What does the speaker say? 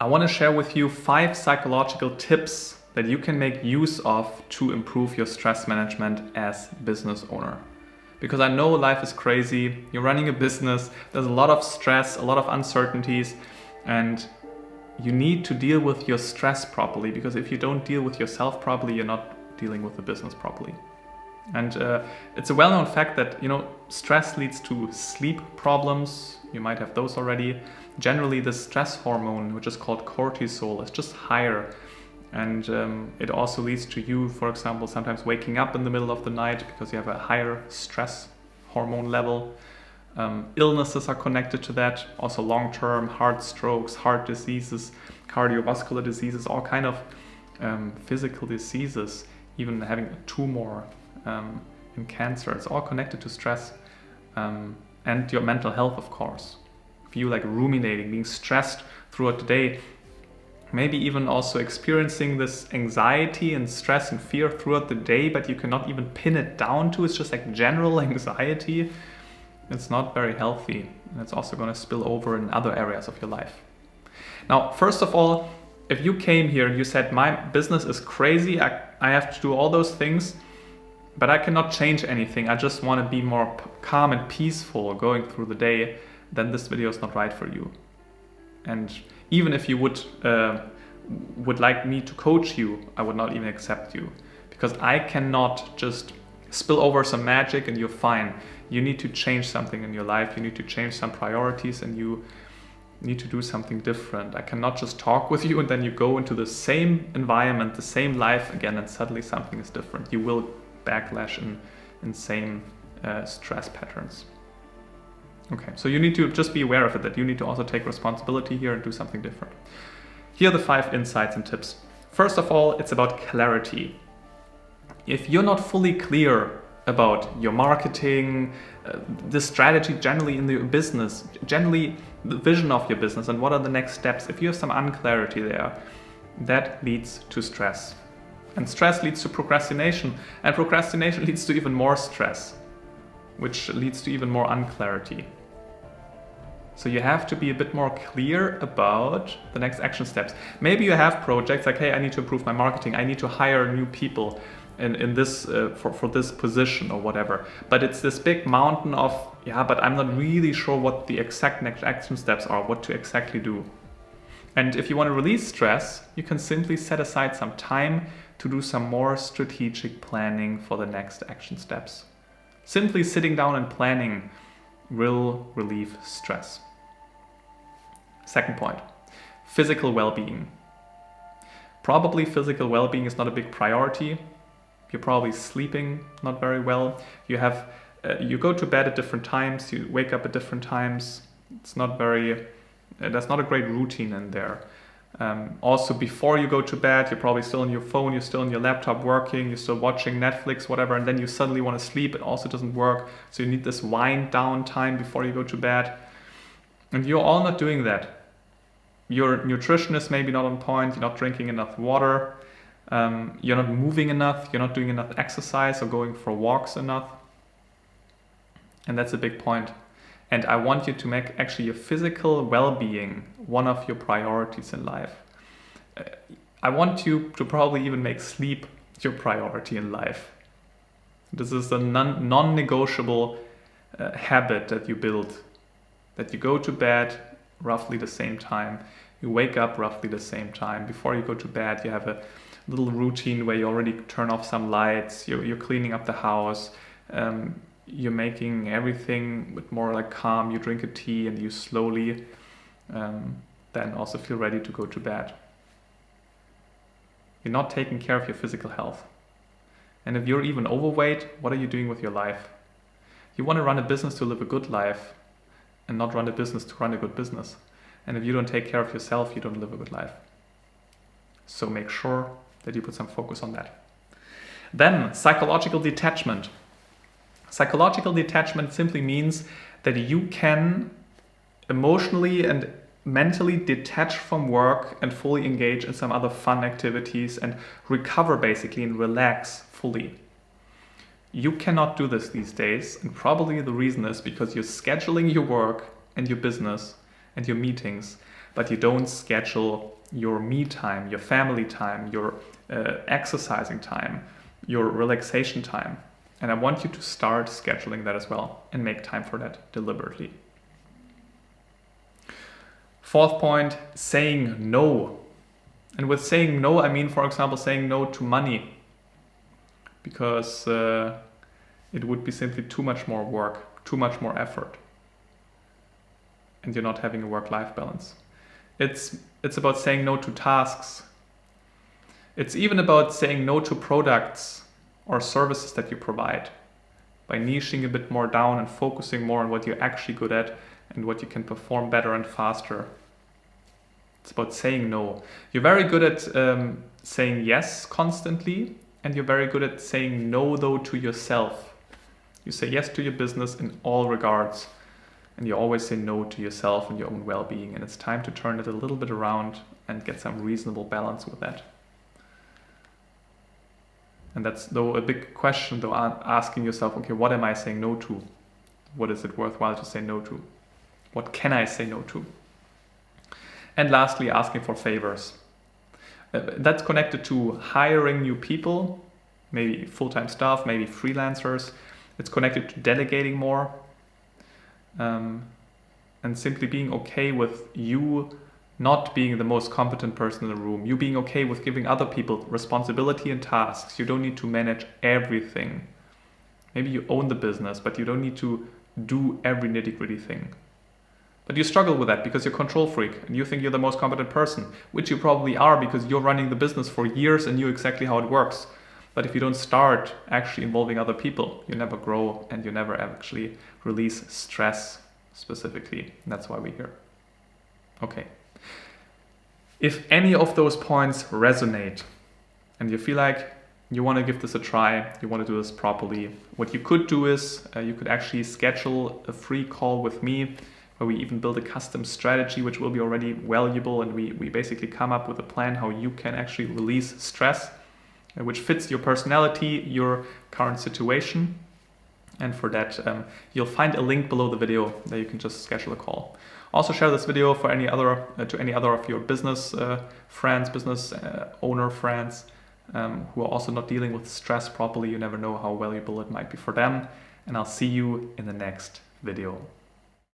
I want to share with you 5 psychological tips that you can make use of to improve your stress management as business owner. Because I know life is crazy, you're running a business, there's a lot of stress, a lot of uncertainties, and you need to deal with your stress properly, because if you don't deal with yourself properly, you're not dealing with the business properly. And it's a well-known fact that, stress leads to sleep problems. You might have those already. Generally, the stress hormone, which is called cortisol, is just higher. And it also leads to you, for example, sometimes waking up in the middle of the night because you have a higher stress hormone level. Illnesses are connected to that. Also long-term heart strokes, heart diseases, cardiovascular diseases, all kind of physical diseases, even having a tumor in cancer. It's all connected to stress and your mental health, of course. If you like ruminating, being stressed throughout the day, maybe even also experiencing this anxiety and stress and fear throughout the day, but you cannot even pin it down to, it's just like general anxiety, it's not very healthy. And it's also going to spill over in other areas of your life. Now, first of all, if you came here and you said, my business is crazy, I have to do all those things, but I cannot change anything, I just want to be more calm and peaceful going through the day, then this video is not right for you. And even if you would like me to coach you, I would not even accept you, because I cannot just spill over some magic and you're fine. You need to change something in your life, you need to change some priorities, and you need to do something different. I cannot just talk with you and then you go into the same environment, the same life again, and suddenly something is different. You will backlash in same stress patterns. Okay, so you need to just be aware of it, that you need to also take responsibility here and do something different. Here are the 5 insights and tips. First of all, it's about clarity. If you're not fully clear about your marketing, the strategy generally in the business, generally the vision of your business and what are the next steps, if you have some unclarity there, that leads to stress. And stress leads to procrastination, and procrastination leads to even more stress, which leads to even more unclarity. So you have to be a bit more clear about the next action steps. Maybe you have projects like, hey, I need to improve my marketing, I need to hire new people in this for this position or whatever. But it's this big mountain of, but I'm not really sure what the exact next action steps are, what to exactly do. And if you want to release stress, you can simply set aside some time to do some more strategic planning for the next action steps. Simply sitting down and planning will relieve stress. Second point, physical well-being. Probably physical well-being is not a big priority. You're probably sleeping not very well. You go to bed at different times, you wake up at different times. It's not that's not a great routine in there. Also, before you go to bed, you're probably still on your phone, you're still on your laptop working, you're still watching Netflix, whatever, and then you suddenly want to sleep. It also doesn't work. So you need this wind down time before you go to bed. And you're all not doing that. Your nutrition is maybe not on point, you're not drinking enough water, you're not moving enough, you're not doing enough exercise or going for walks enough. And that's a big point. And I want you to make actually your physical well-being one of your priorities in life. I want you to probably even make sleep your priority in life. This is a non-negotiable habit that you build, that you go to bed roughly the same time, you wake up roughly the same time. Before you go to bed, you have a little routine where you already turn off some lights, you're cleaning up the house, you're making everything with more like calm, you drink a tea and you slowly then also feel ready to go to bed. You're not taking care of your physical health. And if you're even overweight, what are you doing with your life? You want to run a business to live a good life and not run a business to run a good business. And if you don't take care of yourself, you don't live a good life. So make sure that you put some focus on that. Then, psychological detachment. Psychological detachment simply means that you can emotionally and mentally detach from work and fully engage in some other fun activities and recover basically and relax fully. You cannot do this these days, and probably the reason is because you're scheduling your work and your business and your meetings but you don't schedule your me time, your family time, your exercising time, your relaxation time. And I want you to start scheduling that as well and make time for that deliberately. Fourth point, saying no. And with saying no, I mean, for example, saying no to money, because it would be simply too much more work, too much more effort, and you're not having a work-life balance. It's about saying no to tasks. It's even about saying no to products or services that you provide, by niching a bit more down and focusing more on what you're actually good at and what you can perform better and faster. It's about saying no. You're very good at saying yes constantly, and you're very good at saying no, though, to yourself. You say yes to your business in all regards, and you always say no to yourself and your own well-being. And it's time to turn it a little bit around and get some reasonable balance with that. And that's, though, a big question, though, asking yourself, okay, what am I saying no to? What is it worthwhile to say no to? What can I say no to? And lastly, asking for favors. That's connected to hiring new people, maybe full-time staff, maybe freelancers. It's connected to delegating more, and simply being okay with you not being the most competent person in the room. You being okay with giving other people responsibility and tasks. You don't need to manage everything. Maybe you own the business, but you don't need to do every nitty-gritty thing. But you struggle with that because you're a control freak and you think you're the most competent person, which you probably are because you're running the business for years and knew exactly how it works. But if you don't start actually involving other people, you never grow and you never actually release stress specifically. And that's why we're here. Okay. If any of those points resonate and you feel like you want to give this a try, you want to do this properly, what you could do is you could actually schedule a free call with me, where we even build a custom strategy which will be already valuable, and we basically come up with a plan how you can actually release stress which fits your personality, your current situation. And for that you'll find a link below the video that you can just schedule a call. Also share this video for any other to any other of your business friends, business owner friends who are also not dealing with stress properly. You never know how valuable it might be for them. And I'll see you in the next video.